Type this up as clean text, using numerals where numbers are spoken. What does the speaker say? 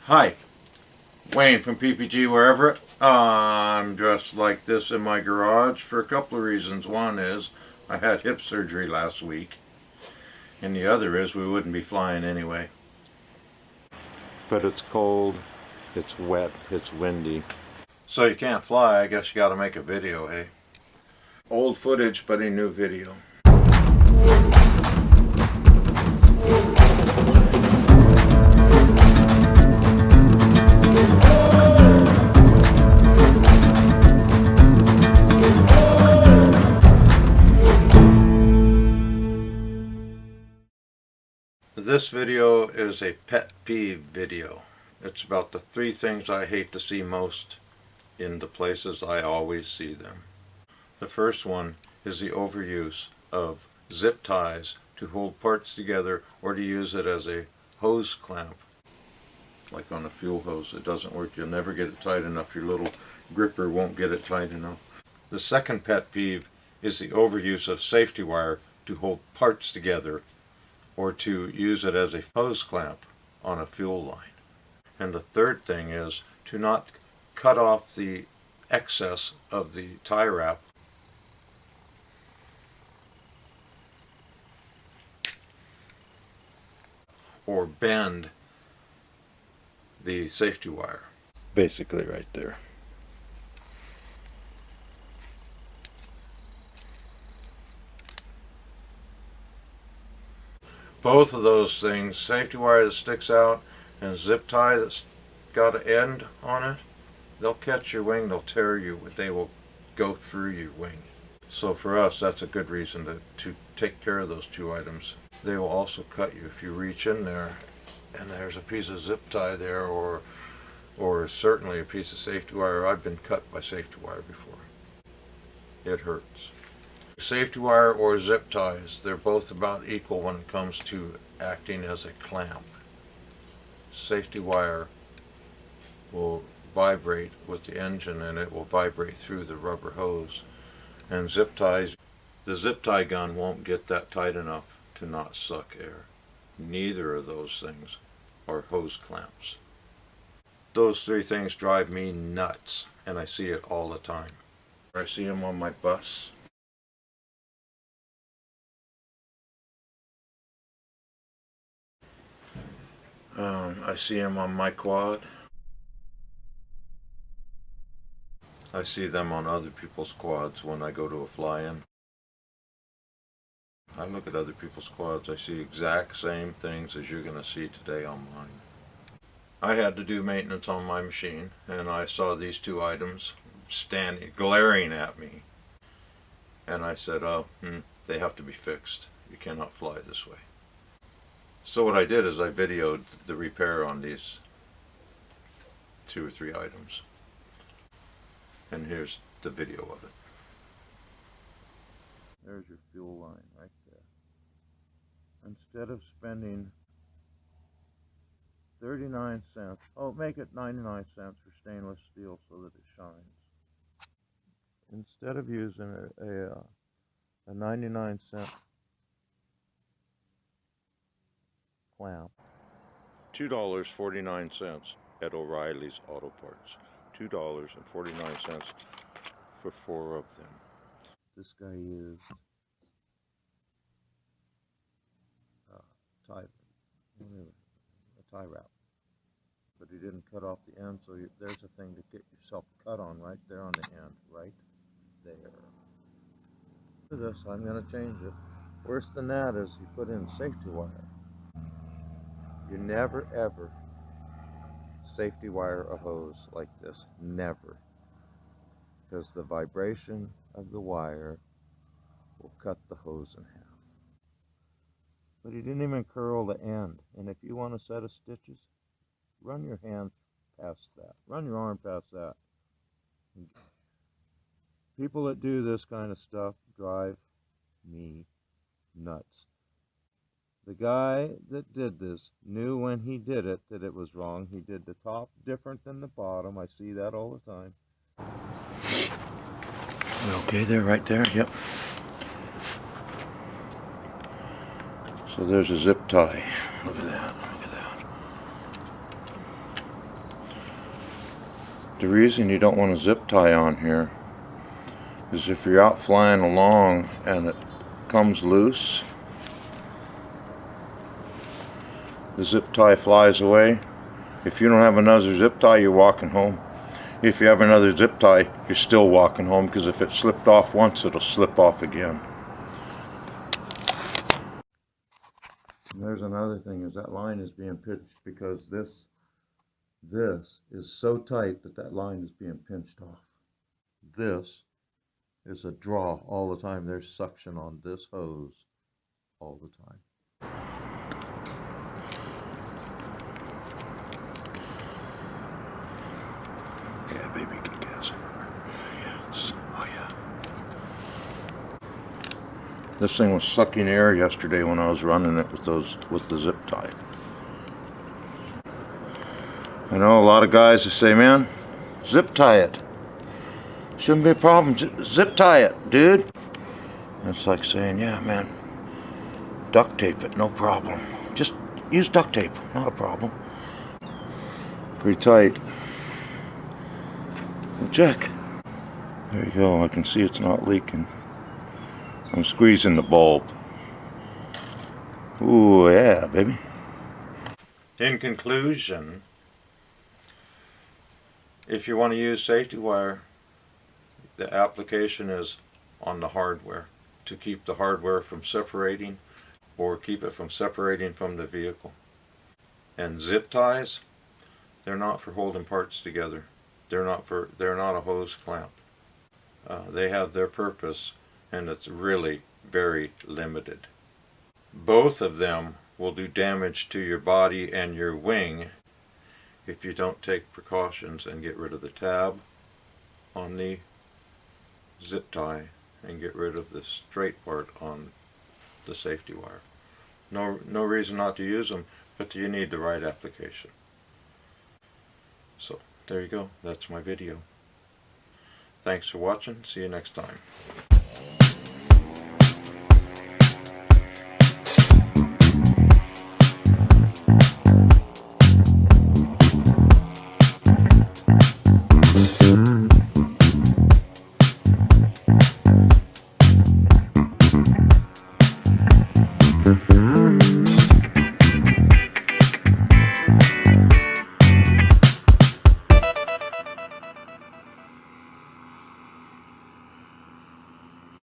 Hi, Wayne from PPG Wherever It. I'm dressed like this in my garage for a couple of reasons. One is I had hip surgery last week, and the other is we wouldn't be flying anyway. But it's cold, it's wet, it's windy. So you can't fly, I guess you gotta make a video, hey? Old footage, but a new video. This video is a pet peeve video. It's about the 3 things I hate to see most in the places I always see them. The first one is the overuse of zip ties to hold parts together or to use it as a hose clamp. Like on a fuel hose, it doesn't work. You'll never get it tight enough. Your little gripper won't get it tight enough. The second pet peeve is the overuse of safety wire to hold parts together or to use it as a hose clamp on a fuel line. And the third thing is to not cut off the excess of the tie wrap or bend the safety wire. Basically right there. Both of those things, safety wire that sticks out and zip tie that's got an end on it, they'll catch your wing, they'll tear you, they will go through your wing. So for us, that's a good reason to take care of those 2 items. They will also cut you if you reach in there and there's a piece of zip tie there or certainly a piece of safety wire. I've been cut by safety wire before. It hurts. Safety wire or zip ties, they're both about equal when it comes to acting as a clamp. Safety wire will vibrate with the engine and it will vibrate through the rubber hose. And zip ties, the zip tie gun won't get that tight enough to not suck air. Neither of those things are hose clamps. Those 3 things drive me nuts, and I see it all the time. I see them on my bus. I see them on my quad. I see them on other people's quads when I go to a fly-in. I look at other people's quads, I see exact same things as you're going to see today on mine. I had to do maintenance on my machine, and I saw these 2 items standing, glaring at me. And I said, they have to be fixed. You cannot fly this way. So what I did is I videoed the repair on these 2 or 3 items. And here's the video of it. There's your fuel line right there. Instead of spending 39 cents, make it 99 cents for stainless steel so that it shines. Instead of using a 99-cent clamp, $2.49 at O'Reilly's Auto Parts. $2.49 for 4 of them. This guy used a tie wrap, but he didn't cut off the end, so there's a thing to get yourself cut on right there on the end, right there. For this, I'm going to change it. Worse than that is he put in safety wire. You never ever safety wire a hose like this, never, because the vibration of the wire will cut the hose in half. But he didn't even curl the end, and if you want a set of stitches, run your hand past that, run your arm past that. People that do this kind of stuff drive me nuts. The guy that did this knew when he did it that it was wrong. He did the top different than the bottom. I see that all the time. Okay, there, right there, yep. So there's a zip tie. Look at that, look at that. The reason you don't want to zip tie on here is if you're out flying along and it comes loose, the zip tie flies away. If you don't have another zip tie, you're walking home. If you have another zip tie, you're still walking home, because if it slipped off once, it'll slip off again. And there's another thing, is that line is being pinched because this is so tight that line is being pinched off. This is a draw all the time. There's suction on this hose all the time. Yeah, baby, get gas everywhere. Yes. Oh yeah. This thing was sucking air yesterday when I was running it with the zip tie. I know a lot of guys that say, man, zip tie it. Shouldn't be a problem. Zip tie it, dude. And it's like saying, yeah, man, duct tape it, no problem. Just use duct tape, not a problem. Pretty tight. Well, check. There you go. I can see it's not leaking. I'm squeezing the bulb. Ooh, yeah, baby. In conclusion, if you want to use safety wire, the application is on the hardware to keep the hardware from separating, or keep it from separating from the vehicle. And zip ties, they're not for holding parts together. They're not a hose clamp. They have their purpose, and it's really very limited. Both of them will do damage to your body and your wing if you don't take precautions and get rid of the tab on the zip tie and get rid of the straight part on the safety wire. No reason not to use them, but you need the right application. So there you go. That's my video. Thanks for watching. See you next time.